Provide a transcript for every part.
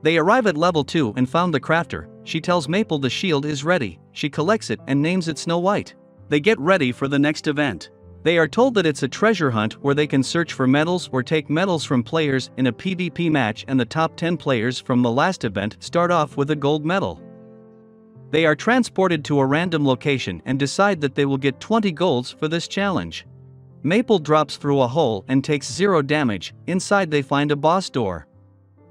They arrive at level 2 and found the crafter. She tells Maple the shield is ready. She collects it and names it Snow White. They get ready for the next event. They are told that it's a treasure hunt where they can search for medals or take medals from players in a PvP match, and the top 10 players from the last event start off with a gold medal. They are transported to a random location and decide that they will get 20 golds for this challenge. Maple drops through a hole and takes 0 damage. Inside they find a boss door.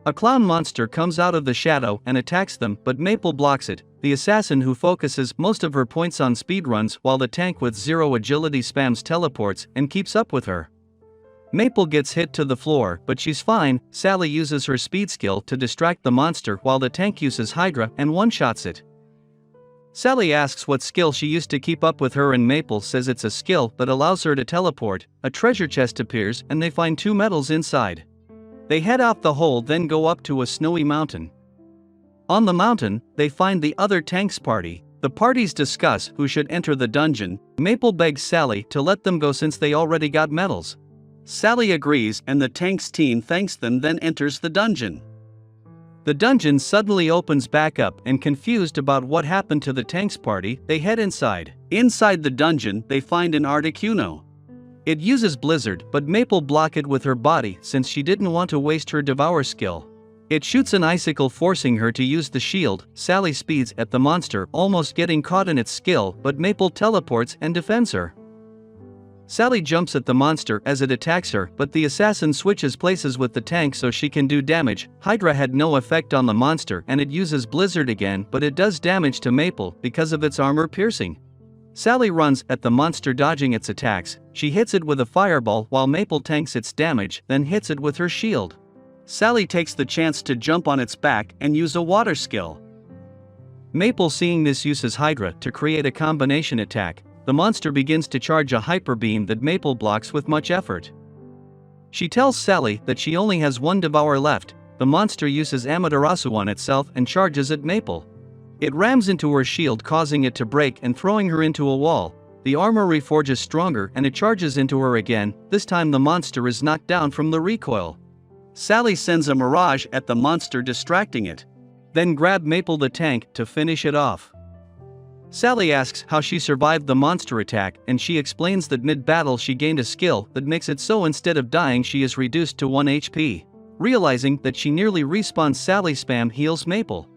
A clown monster comes out of the shadow and attacks them, but Maple blocks it. The assassin, who focuses most of her points on speedruns while the tank with 0 agility spams teleports and keeps up with her. Maple gets hit to the floor, but she's fine. Sally uses her speed skill to distract the monster while the tank uses Hydra and one-shots it. Sally asks what skill she used to keep up with her, and Maple says it's a skill that allows her to teleport. A treasure chest appears and they find 2 medals inside. They head out the hole, then go up to a snowy mountain. On the mountain, they find the other tanks party. The parties discuss who should enter the dungeon. Maple begs Sally to let them go since they already got medals. Sally agrees and the tanks team thanks them, then enters the dungeon. The dungeon suddenly opens back up, and confused about what happened to the tanks party, they head inside. Inside the dungeon, they find an Articuno. It uses Blizzard, but Maple block it with her body since she didn't want to waste her Devour skill. It shoots an icicle, forcing her to use the shield. Sally speeds at the monster, almost getting caught in its skill, but Maple teleports and defends her. Sally jumps at the monster as it attacks her, but the assassin switches places with the tank so she can do damage. Hydra had no effect on the monster and it uses Blizzard again, but it does damage to Maple because of its armor piercing. Sally runs at the monster, dodging its attacks. She hits it with a fireball while Maple tanks its damage, then hits it with her shield. Sally takes the chance to jump on its back and use a water skill. Maple, seeing this, uses Hydra to create a combination attack. The monster begins to charge a hyper beam that Maple blocks with much effort. She tells Sally that she only has 1 Devour left. The monster uses Amaterasu on itself and charges at Maple. It rams into her shield, causing it to break and throwing her into a wall. The armor reforges stronger and it charges into her again. This time the monster is knocked down from the recoil. Sally sends a mirage at the monster, distracting it. Then grab Maple the tank to finish it off. Sally asks how she survived the monster attack, and she explains that mid-battle she gained a skill that makes it so instead of dying she is reduced to 1 HP. Realizing that she nearly respawns, Sally spam heals Maple.